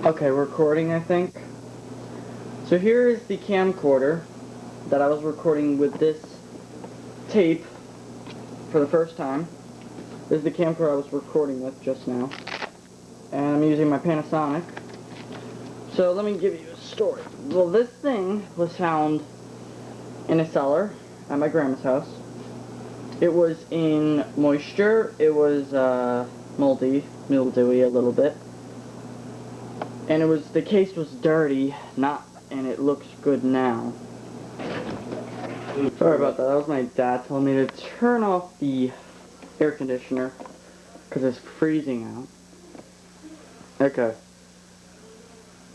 Okay, recording, I think. So here is the camcorder that I was recording with this tape for the first time. This is the camcorder I was recording with just now. And I'm using my Panasonic. So let me give you a story. Well, this thing was found in a cellar at my grandma's house. It was in moisture. It was moldy, mildewy a little bit. And the case was dirty, and it looks good now. Sorry about that. That was my dad telling me to turn off the air conditioner because it's freezing out. Okay.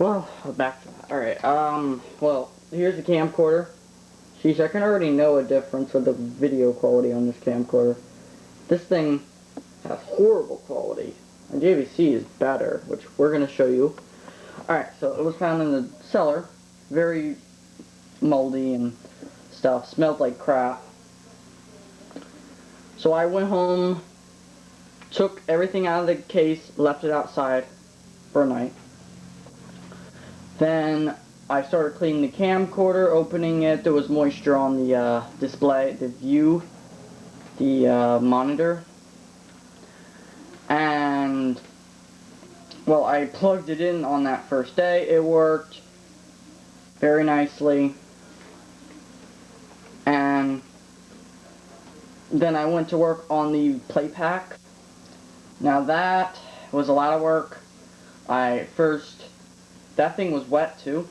Well, back to that. Alright, well, here's the camcorder. Jeez, I can already know a difference with the video quality on this camcorder. This thing has horrible quality. And JVC is better, which we're going to show you. Alright, so it was found in the cellar. Very moldy and stuff. Smelled like crap. So I went home, took everything out of the case, left it outside for a night. Then I started cleaning the camcorder, opening it. There was moisture on the display, the view, the monitor. And well, I plugged it in on that first day. It worked very nicely. And then I went to work on the play pack. Now that was a lot of work. That thing was wet too.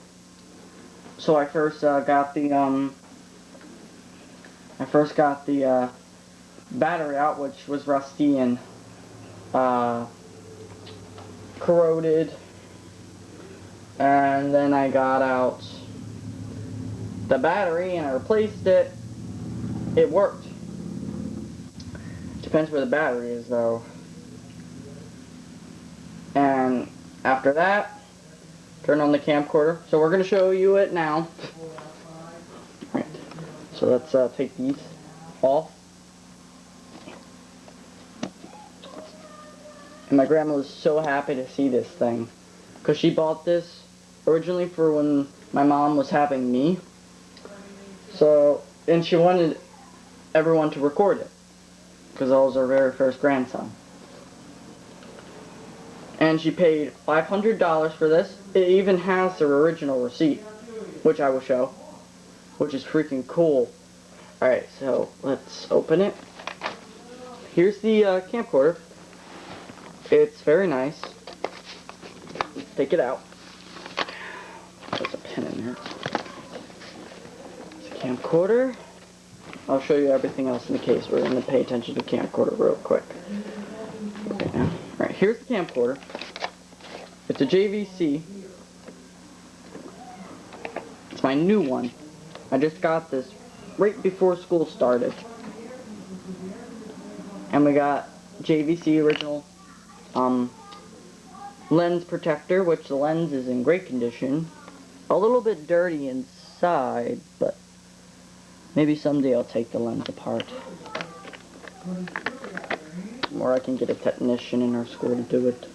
So I first got the battery out, which was rusty and corroded, and then I got out the battery and I replaced it. It worked. Depends where the battery is though. And after that, turn on the camcorder. So we're going to show you it now. Alright, so let's take these off. And my grandma was so happy to see this thing, because she bought this originally for when my mom was having me. So, and she wanted everyone to record it, because I was her very first grandson. And she paid $500 for this. It even has their original receipt, which I will show, which is freaking cool. Alright, so let's open it. Here's the camcorder. It's very nice. Take it out. There's a pin in there. It's a camcorder. I'll show you everything else in the case. We're going to pay attention to the camcorder real quick. Okay, now. Alright, here's the camcorder. It's a JVC. It's my new one. I just got this right before school started. And we got JVC original lens protector, which the lens is in great condition. A little bit dirty inside, but maybe someday I'll take the lens apart. Or I can get a technician in our school to do it.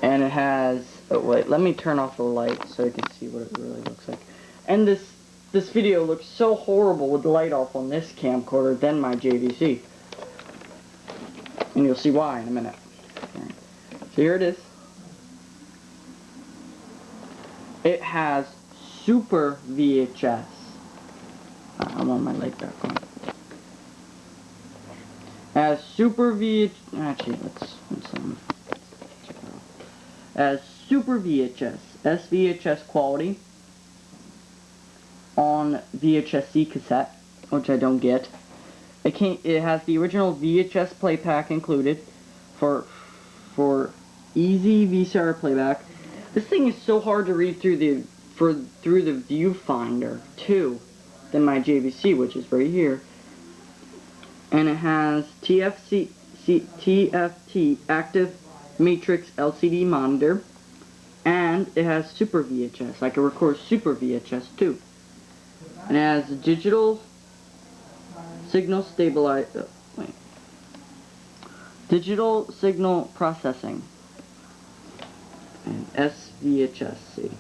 And it has, oh wait, let me turn off the light so you can see what it really looks like. And this video looks so horrible with the light off on this camcorder than my JVC. And you'll see why in a minute. Right. So here it is. It has Super VHS. I want my light back on. As Super VHS, actually, let's check it out. As Super VHS, SVHS quality on VHS C cassette, which I don't get. It has the original VHS playback included for easy VCR playback. This thing is so hard to read through the viewfinder too than my JVC, which is right here. And it has TFT active matrix LCD monitor, and it has Super VHS. I can record Super VHS too. And it has digital signal digital signal processing. and Vhs C.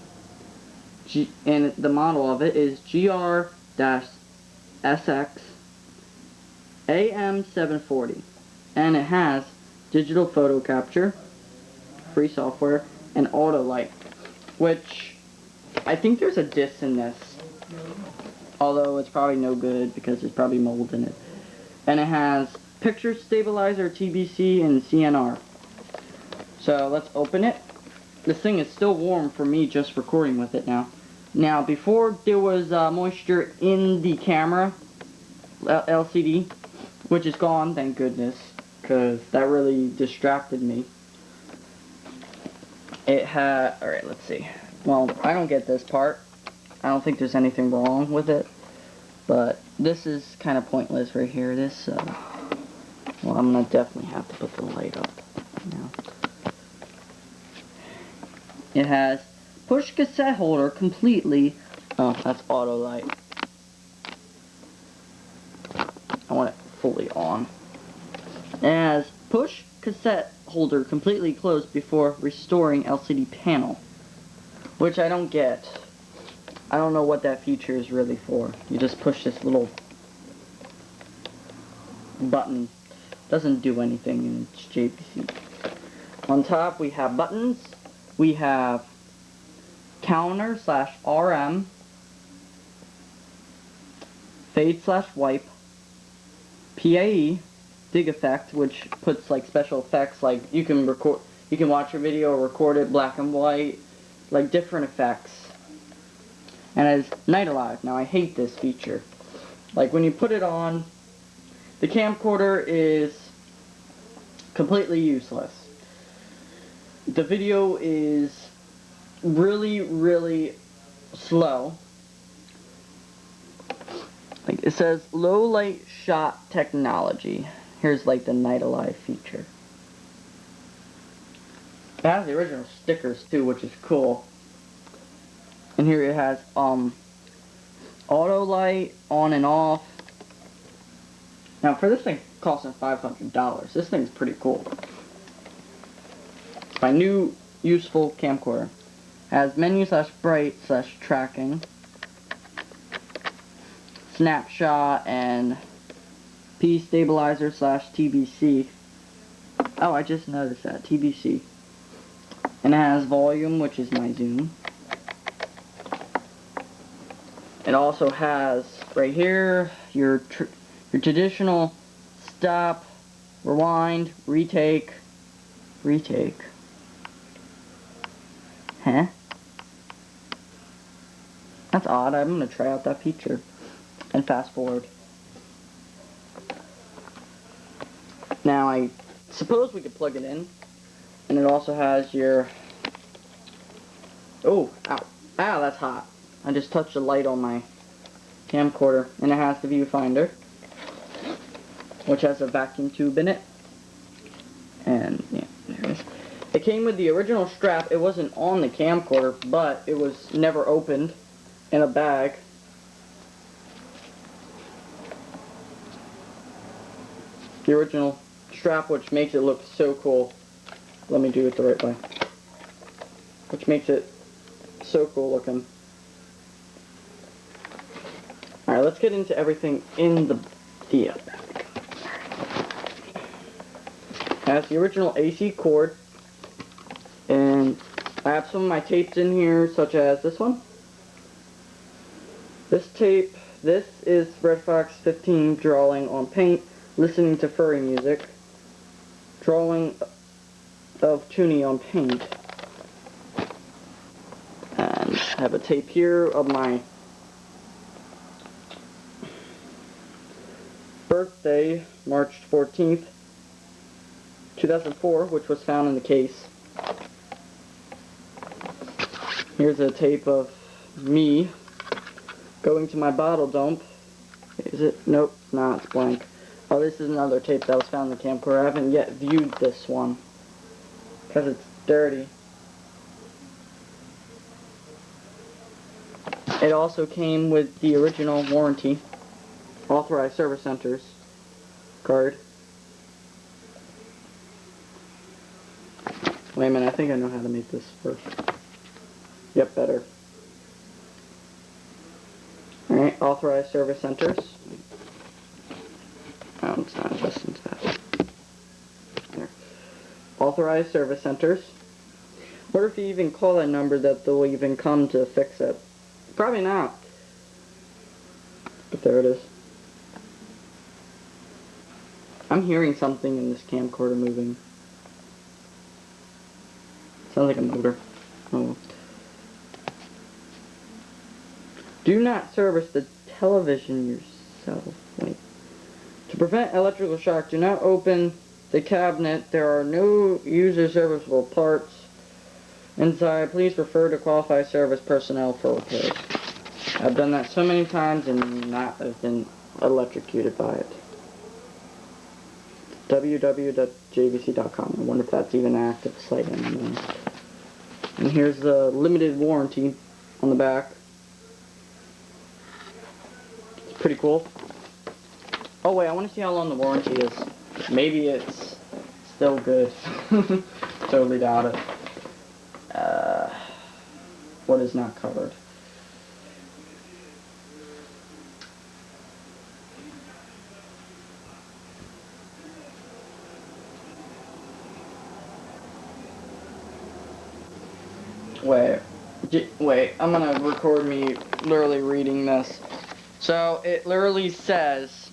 And the model of it is Gr-Sxm740, and it has digital photo capture, free software, and auto light, which I think there's a disc in this, although it's probably no good because there's probably mold in it. And it has picture stabilizer, TBC, and CNR. So let's open it. This thing is still warm for me just recording with it now. Now, before there was moisture in the camera LCD, which is gone, thank goodness, because that really distracted me. It had, alright, let's see. Well, I don't get this part. I don't think there's anything wrong with it. But this is kind of pointless right here. This, well, I'm going to definitely have to put the light up now. It has push cassette holder completely. Oh, that's auto light. I want it fully on. It has push cassette holder completely closed before restoring LCD panel, which I don't get. I don't know what that feature is really for. You just push this little button. Doesn't do anything, and it's JVC. On top we have buttons. We have counter / RM, fade / wipe, PAE, dig effect, which puts like special effects, like you can watch a video, record it black and white, like different effects. And it has Night Alive. Now I hate this feature. Like when you put it on, the camcorder is completely useless. The video is really, really slow. Like it says low light shot technology. Here's like the Night Alive feature. It has the original stickers too, which is cool. And here it has auto light on and off. Now for this thing costing $500, this thing's pretty cool. It's my new useful camcorder. Has menu / bright / tracking, snapshot, and P stabilizer / TBC. Oh, I just noticed that, TBC. And it has volume, which is my zoom. It also has right here your traditional stop, rewind, retake. Huh? That's odd. I'm gonna try out that feature and fast forward. Now I suppose we could plug it in, and it also has your. Oh, ow! Ow, that's hot. I just touched the light on my camcorder, and it has the viewfinder, which has a vacuum tube in it. And yeah, there it is. It came with the original strap. It wasn't on the camcorder, but it was never opened in a bag. The original strap, which makes it look so cool. Let me do it the right way. Which makes it so cool looking. Alright, let's get into everything in the bag. It has the original AC cord, and I have some of my tapes in here, such as this one. This tape, this is Red Fox 15 drawing on paint, listening to furry music, drawing of Toonie on paint. And I have a tape here of my birthday, March 14th, 2004, which was found in the case. Here's a tape of me going to my bottle dump. Is it? Nope, it's not. It's blank. Oh, this is another tape that was found in the camcorder. I haven't yet viewed this one because it's dirty. It also came with the original warranty, authorized service centers card. Wait a minute, I think I know how to make this work. Yep, better. Alright, authorized service centers. Oh, it's not adjusting to that. There. Authorized service centers. What if you even call that number that they'll even come to fix it? Probably not. But there it is. I'm hearing something in this camcorder moving. Sounds like a motor. Oh. Do not service the television yourself. Wait. To prevent electrical shock, do not open the cabinet. There are no user serviceable parts inside. Please refer to qualified service personnel for repairs. I've done that so many times and not have been electrocuted by it. www.jvc.com. I wonder if that's even an active site anymore. And here's the limited warranty on the back. It's pretty cool. Oh wait, I want to see how long the warranty is. Maybe it's still good. Totally doubt it. What is not covered? Wait, I'm gonna record me literally reading this. So, it literally says,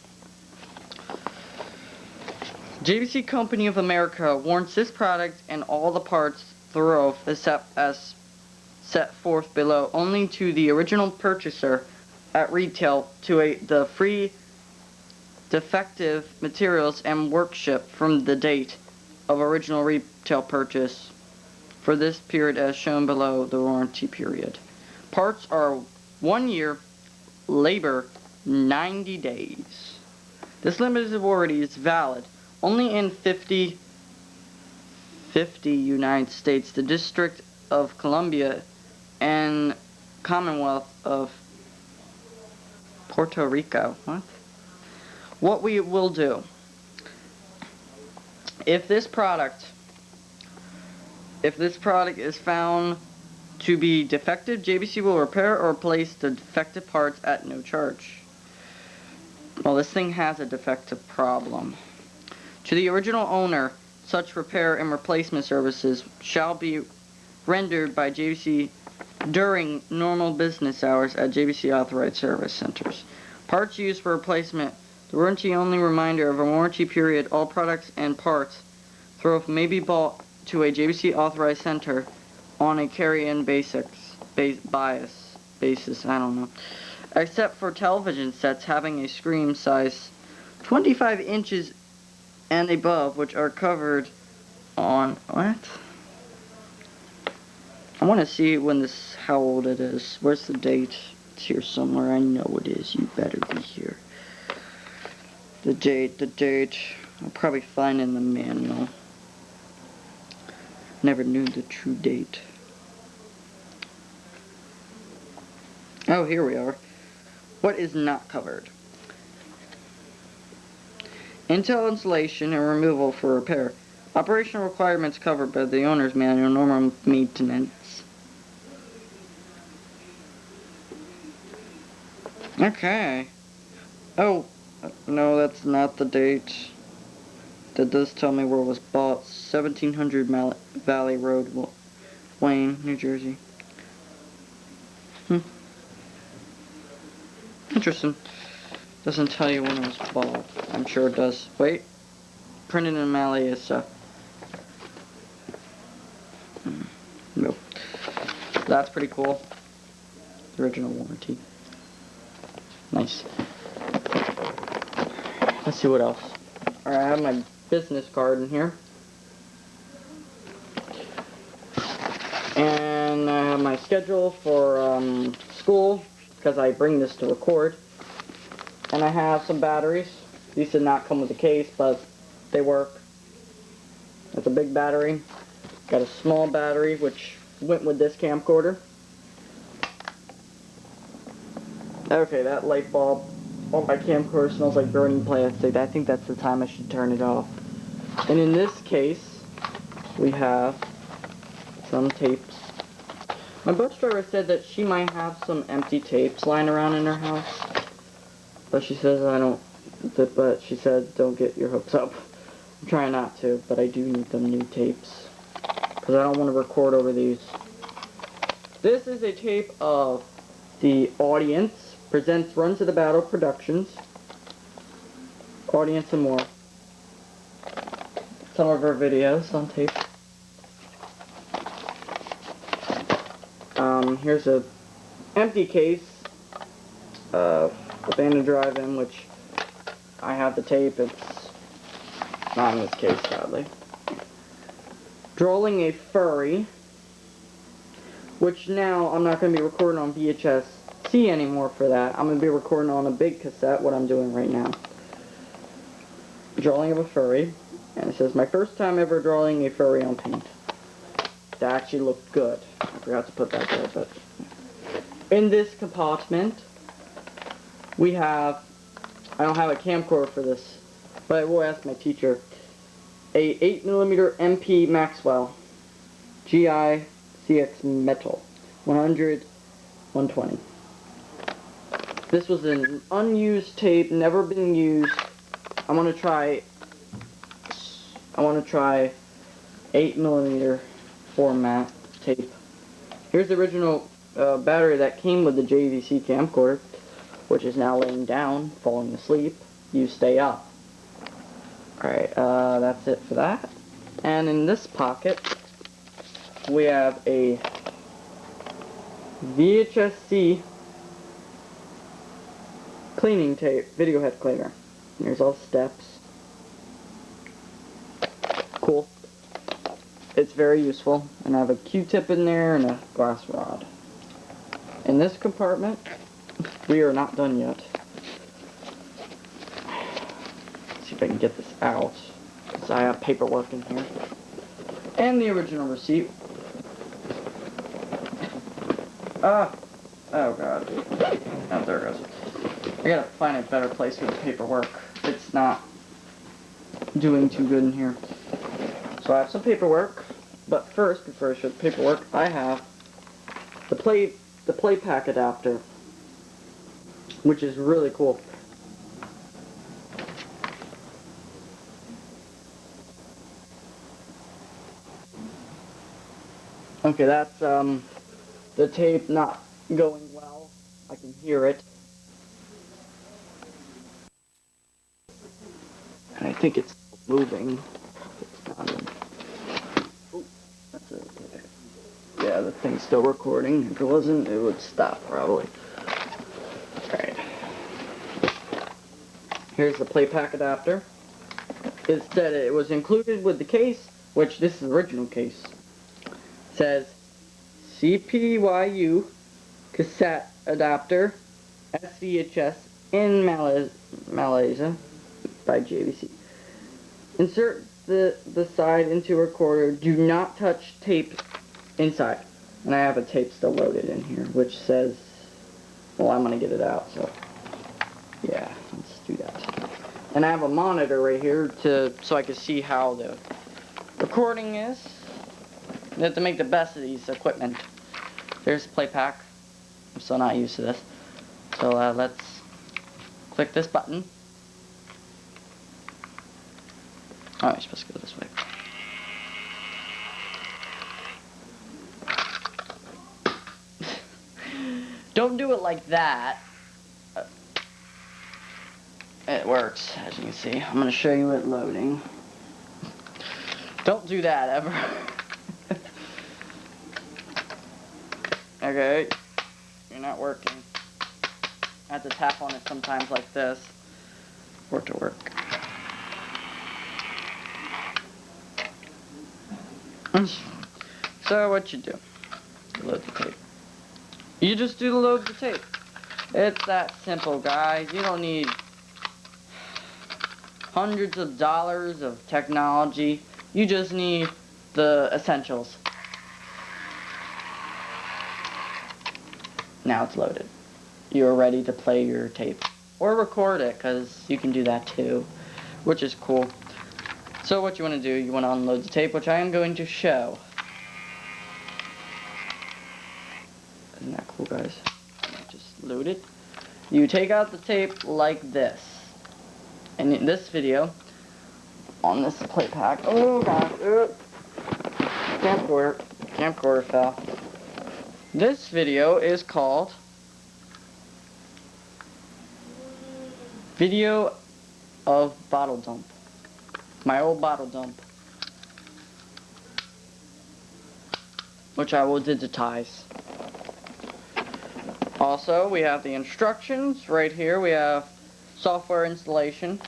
JVC Company of America warrants this product and all the parts thereof except as set forth below only to the original purchaser at retail to the free defective materials and workshop from the date of original retail purchase for this period as shown below the warranty period. Parts are 1 year, labor 90 days. This limited warranty is valid only in 50 United States, the District of Columbia, and Commonwealth of Puerto Rico. What we will do, if this product is found to be defective, JVC will repair or replace the defective parts at no charge. Well, this thing has a defective problem. To the original owner, such repair and replacement services shall be rendered by JVC during normal business hours at JVC authorized service centers. Parts used for replacement. The warranty only reminder of a warranty period. All products and parts thereof may be bought to a JVC authorized center on a carry-in basis, I don't know. Except for television sets having a screen size 25 inches and above, which are covered on, what? I want to see how old it is. Where's the date? It's here somewhere. I know it is. You better be here. The date. I'll probably find in the manual. Never knew the true date. Oh, here we are. What is not covered? Intel installation and removal for repair. Operational requirements covered by the owner's manual. Normal maintenance. Okay. Oh, no, that's not the date. That does tell me where it was bought. 1700 Valley Road, Wayne, New Jersey. Interesting. Doesn't tell you when it was bought. I'm sure it does. Wait. Printed in Mali is, nope. That's pretty cool. Original warranty. Nice. Let's see what else. Alright, I have my business card in here. And I have my schedule for school, because I bring this to record. And I have some batteries. These did not come with a case, but they work. That's a big battery. Got a small battery, which went with this camcorder. Okay, that light bulb on my camcorder smells like burning plastic. I think that's the time I should turn it off. And in this case, we have some tapes. My bus driver said that she might have some empty tapes lying around in her house. But she says she said don't get your hopes up. I'm trying not to, but I do need them new tapes. Because I don't want to record over these. This is a tape of the Audience presents Run to the Battle Productions. Audience and more. Some of our videos on tape. Here's a empty case of Abandoned Drive-In, which I have the tape. It's not in this case, sadly. Drawing a Furry, which now I'm not going to be recording on Vhs C anymore for that. I'm going to be recording on a big cassette, what I'm doing right now. Drawing of a Furry, and it says, my first time ever drawing a furry on paint. That actually looked good. I forgot to put that there, but in this compartment, we have, I don't have a camcorder for this, but I will ask my teacher, a 8mm MP Maxwell Gr-Sxm740 metal 100/120. This was an unused tape, never been used. I want to try 8mm format tape. Here's the original battery that came with the JVC camcorder, which is now laying down, falling asleep. You stay up. Alright, that's it for that. And in this pocket, we have a Vhs C cleaning tape, video head cleaner. And here's all the steps. Cool. It's very useful. And I have a Q-tip in there and a glass rod. In this compartment, we are not done yet. Let's see if I can get this out, because I have paperwork in here. And the original receipt. Oh god. Oh, there it goes. I gotta find a better place for the paperwork. It's not doing too good in here. So I have some paperwork, but first, before I show the paperwork, I have the play pack adapter, which is really cool. Okay, that's the tape not going well. I can hear it. And I think it's moving. Oh, that's it. Okay. Yeah, the thing's still recording. If it wasn't, it would stop probably. Alright. Here's the play pack adapter. It said it was included with the case, which this is the original case. It says CPU cassette adapter SVHS in Malaysia by JVC. Insert the side into recorder. Do not touch tape inside. And I have a tape still loaded in here, which says, well, I'm going to get it out, so yeah, let's do that. And I have a monitor right here so I can see how the recording is. You have to make the best of these equipment. There's the play pack. I'm still not used to this. So let's click this button. Oh, you're supposed to go this way. Don't do it like that. It works, as you can see. I'm going to show you it loading. Don't do that ever. Okay, you're not working. I have to tap on it sometimes like this for it to work. So what you do? Load the tape. You just do the load the tape. It's that simple, guys. You don't need hundreds of dollars of technology. You just need the essentials. Now it's loaded. You're ready to play your tape. Or record it, because you can do that too, which is cool. So what you want to do, you want to unload the tape, which I am going to show. guys. Just load it. You take out the tape like this. And in this video, on this plate pack, oh god, camcorder fell. This video is called Video of Bottle Dump. My old bottle dump. Which I will digitize. Also, we have the instructions right here. We have software installation.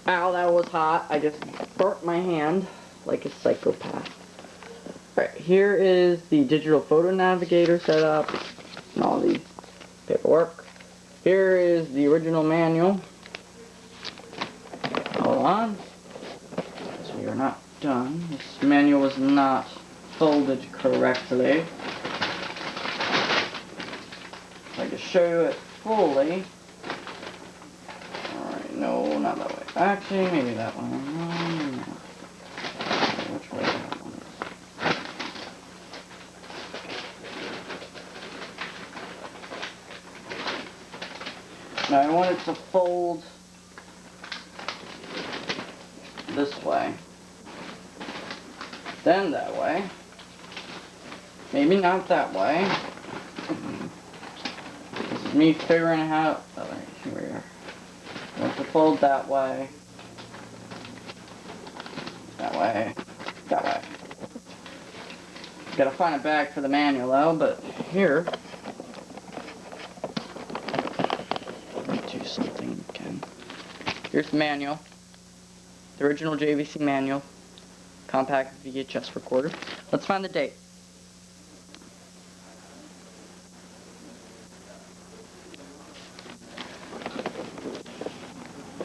Ow, that was hot. I just burnt my hand like a psychopath. Right, here is the digital photo navigator setup and all the paperwork. Here is the original manual. Hold on. So we are not done. This manual was not folded correctly. If I can show you it fully. Alright, no, not that way. Actually, maybe that one. No. Which way that one is? Now I want it to fold this way. Then that way. Maybe not that way. This is me figuring out. Oh, here we are. I want to fold that way. That way. That way. Gotta find a bag for the manual though, but here. Let me do something again. Here's the manual. The original JVC manual. Compact VHS recorder. Let's find the date.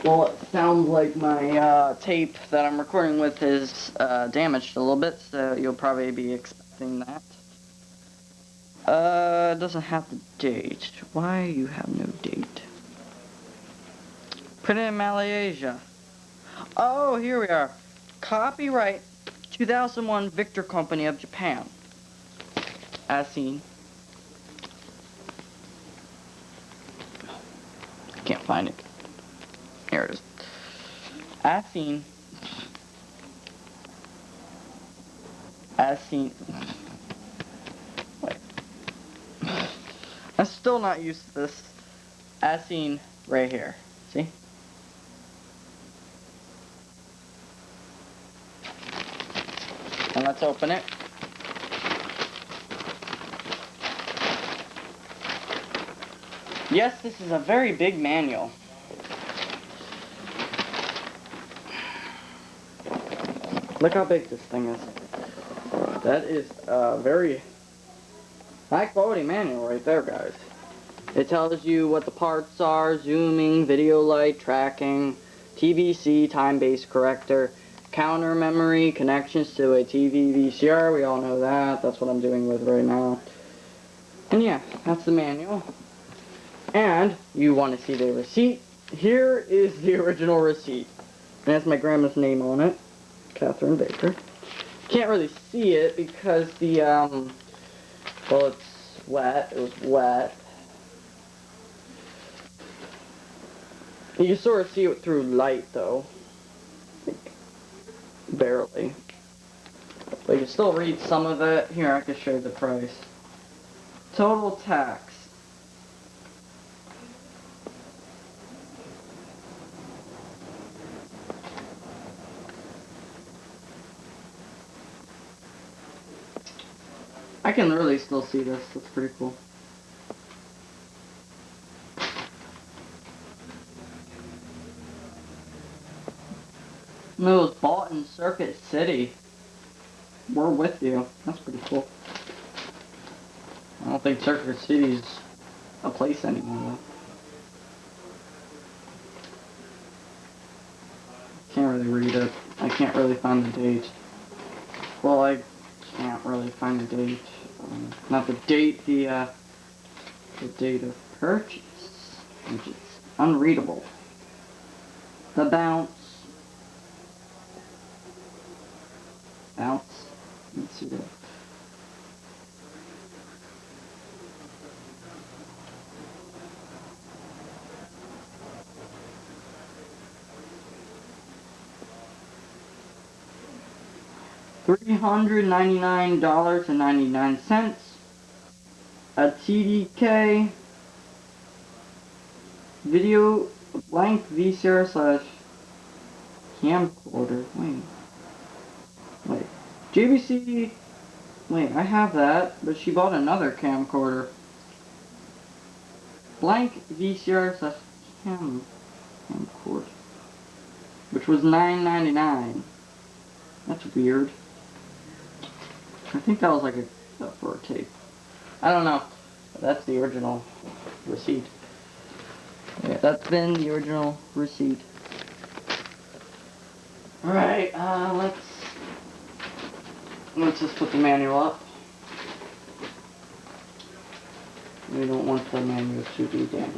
Well, it sounds like my tape that I'm recording with is damaged a little bit, so you'll probably be expecting that. It doesn't have the date. Why you have no date? Printed in Malaysia. Oh, here we are. Copyright 2001 Victor Company of Japan. As seen. I can't find it. Here it is. As seen. As seen. Wait. I'm still not used to this. As seen right here. See? And let's open it. Yes, this is a very big manual. Look how big this thing is. That is a very high quality manual right there, guys. It tells you what the parts are, zooming, video light, tracking, TBC, time-based corrector, counter memory, connections to a TV VCR, we all know that. That's what I'm doing with right now. And yeah, that's the manual. And you want to see the receipt. Here is the original receipt. And that's my grandma's name on it. Catherine Baker. Can't really see it because the, well, it's wet. It was wet. You can sort of see it through light, though. Barely. But you can still read some of it. Here, I can show you the price. Total tax. I can literally still see this. That's pretty cool. It was bought in Circuit City. We're with you. That's pretty cool. I don't think Circuit City's a place anymore, though. Can't really read it. I can't really find the date. Well, I can't really find the date. Not the date, the date of purchase, which is unreadable. The bounce. Let's see that. $399.99. A TDK video blank VCR slash camcorder. Wait. JVC. Wait, I have that, but she bought another camcorder. Blank VCR slash camcorder, which was $9.99. That's weird. I think that was like for a tape. I don't know. That's the original receipt. Yeah, that's been the original receipt. Alright, let's just put the manual up. We don't want the manual to be damaged.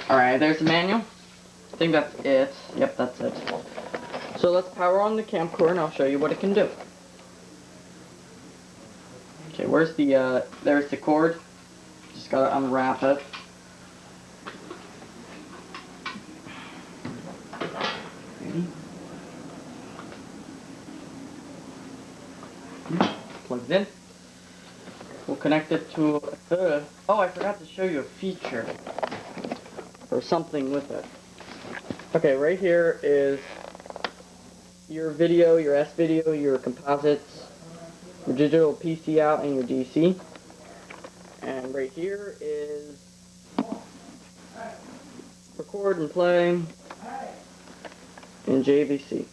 Alright, there's the manual. I think that's it. Yep, that's it. So let's power on the camcorder and I'll show you what it can do. Okay, where's the, there's the cord. Just gotta unwrap it. Ready? Plugged in. We'll connect it to, oh, I forgot to show you a feature. Or something with it. Okay, right here is your video, your S-video, your composites, your digital PC out, and your DC. And right here is record and play in JVC.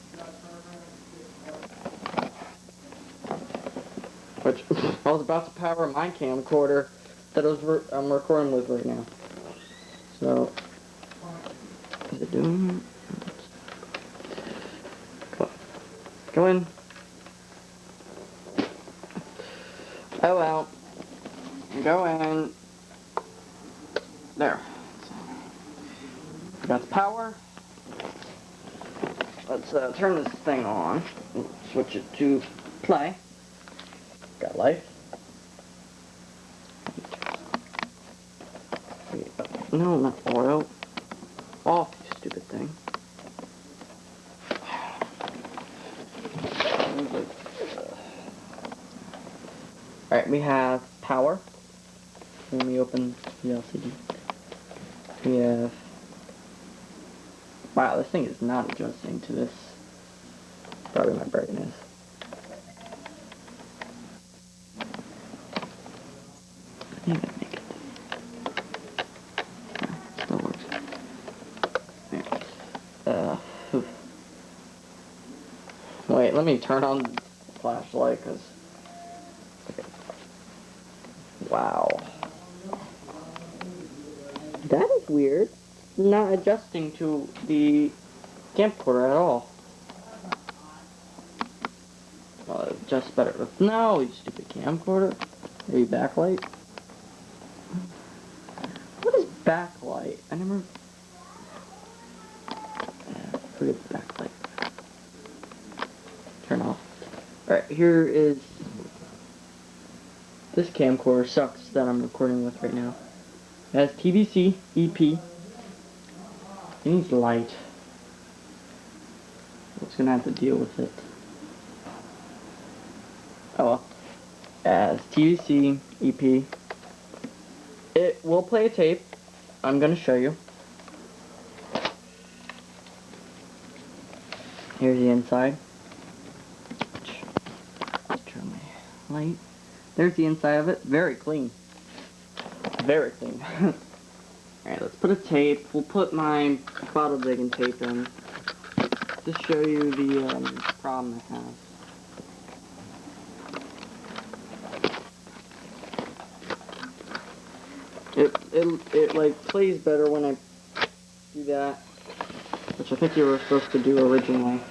Which I was about to power my camcorder that I'm recording with right now. So, is it doing it? Go in. Oh well. Go in. There. Got the power. Let's turn this thing on. Switch it to play. Got life. No, not oil. Off, you stupid thing. Alright, we have power. When we open the LCD. We have... Wow, this thing is not adjusting to this. Probably my brightness. I think I make it. Still works. Wait, let me turn on the flashlight, because... Okay. Wow. That is weird. Not adjusting to the camcorder at all. Well, it adjusts better with... No, you stupid camcorder. Are you backlight? What is backlight? I never... Forget the backlight. Turn off. Alright, here is... This camcorder sucks that I'm recording with right now. It has TVC, EP. It needs light. It's gonna have to deal with it. Oh well. It has TVC, EP. It will play a tape. I'm gonna show you. Here's the inside. Let's turn my light. There's the inside of it. Very clean. Very clean. Alright, let's put a tape. We'll put my bottle digging tape in. Just show you the problem it has. It like plays better when I do that, which I think you were supposed to do originally.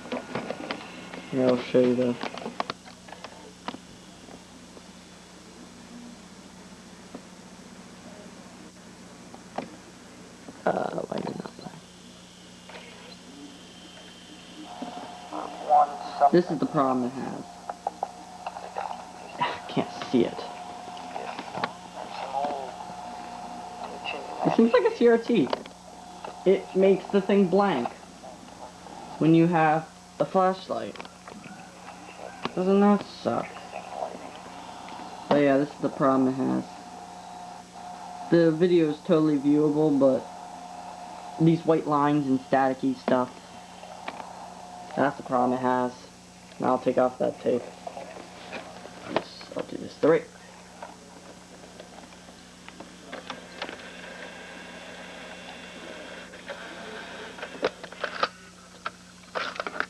Here, I'll show you the. Why did not play? This is the problem it has. I can't see it. It seems like a CRT. It makes the thing blank when you have a flashlight. Doesn't that suck? But yeah, this is the problem it has. The video is totally viewable, but these white lines and staticky stuff, that's the problem it has. Now I'll take off that tape. I'll do this the right way.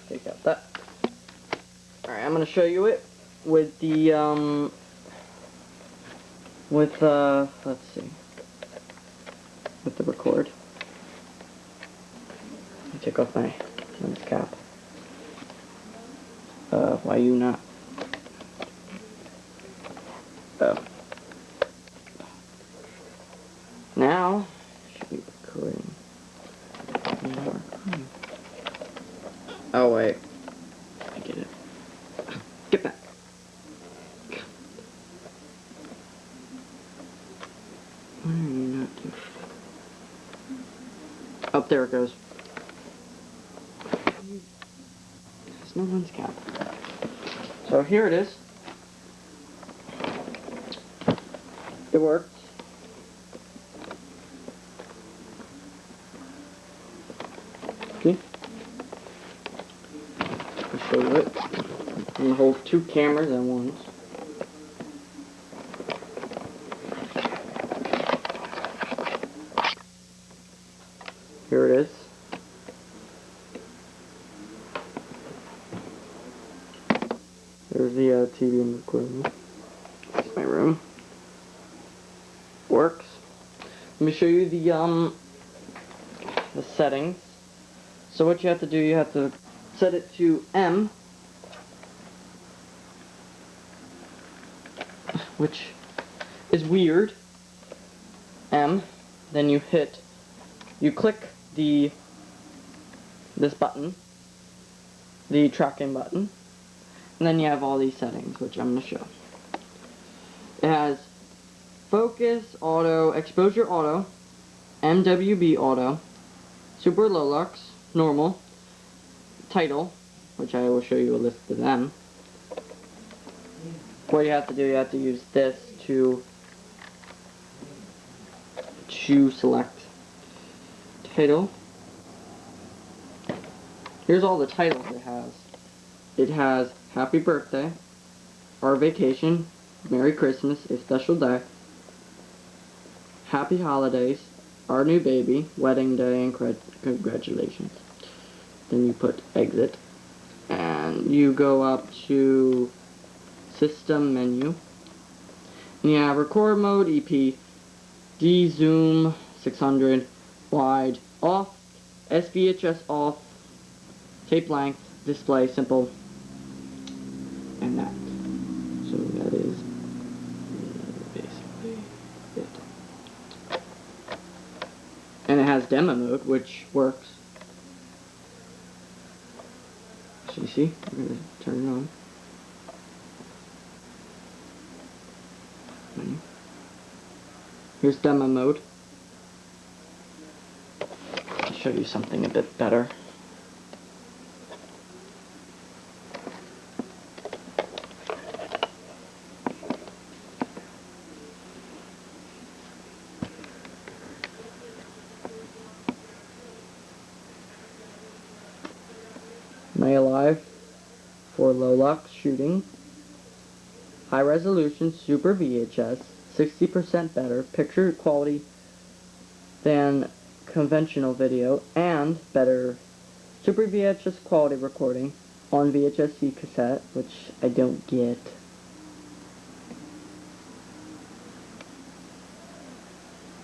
Take out that. Alright, I'm gonna show you it with the let's see, with the record. Let me take off my lens cap. Why you not? Oh. Now, should be recording. Oh wait, I get it. Get back. Why are you not doing? Oh, there it goes. There's no lens cap. So here it is. It works. Okay. I'll show you it. I'm gonna hold two cameras at once. Here it is. There's the TV and recording. This is my room. Works. Let me show you the settings. So what you have to do, you have to set it to M, which is weird. M. Then you click this button, the tracking button, and then you have all these settings, which I'm going to show. It has focus, auto, exposure auto, MWB auto, super low lux, normal, title, which I will show you a list of them. What you have to do, you have to use this to select title. Here's all the titles it has. It has Happy Birthday, Our Vacation, Merry Christmas, A Special Day, Happy Holidays, Our New Baby, Wedding Day, and Congratulations. Then you put exit, and you go up to System menu, and you have Record Mode, EP, D, Zoom, 600, Wide, Off, SVHS off, Tape length, display, simple, and that. So that is basically it. And it has demo mode, which works. So you see, I'm going to turn it on. Menu. Here's demo mode. I'll show you something a bit better. Night Alive for low lux shooting, high resolution super VHS, 60% better picture quality than conventional video, and better super VHS quality recording on Vhs C cassette, which I don't get.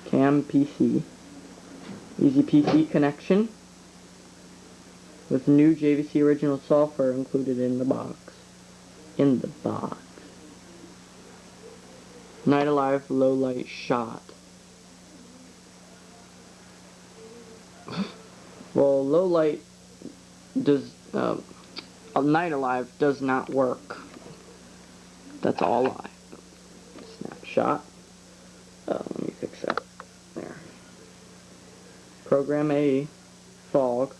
Cam PC, easy PC connection with new JVC original software included in the box. Night Alive low light shot. Well, low light does, Night Alive does not work. That's all lie. Snapshot. Let me fix that. There. Program AE, fog,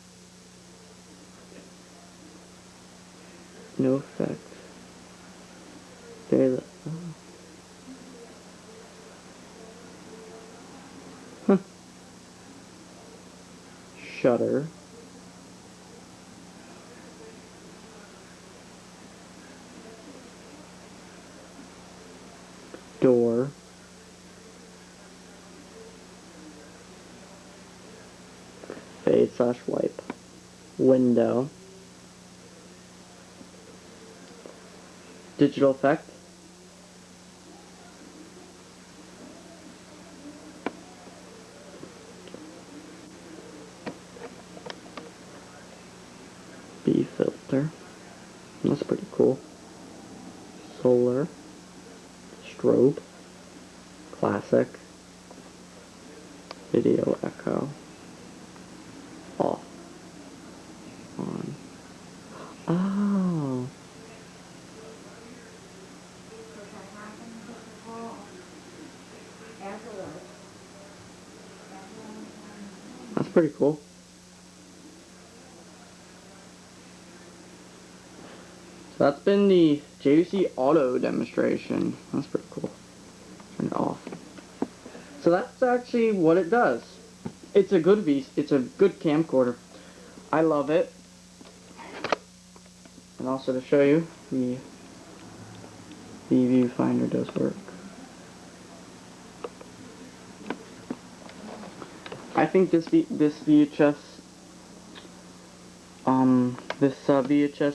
no effect. There. Huh. Shutter. Door. Fade/wipe. Window. Digital effect. B filter. That's pretty cool. Solar. Strobe. Classic. Video echo. Off. On. Oh. That's pretty cool. So that's been the JVC auto demonstration. That's pretty cool. Turn it off. So that's actually what it does. It's a good camcorder. I love it. And also to show you, the viewfinder does work. I think this VHS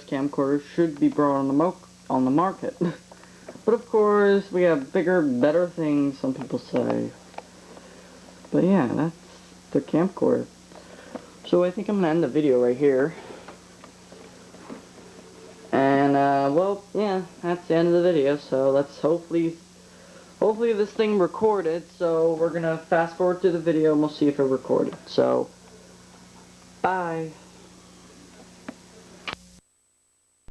camcorder should be brought on the market. But of course, we have bigger, better things, some people say. But yeah, that's the camcorder. So I think I'm gonna end the video right here. And well, yeah, that's the end of the video. So let's hopefully this thing recorded. So we're gonna fast forward to the video and we'll see if it recorded. So bye.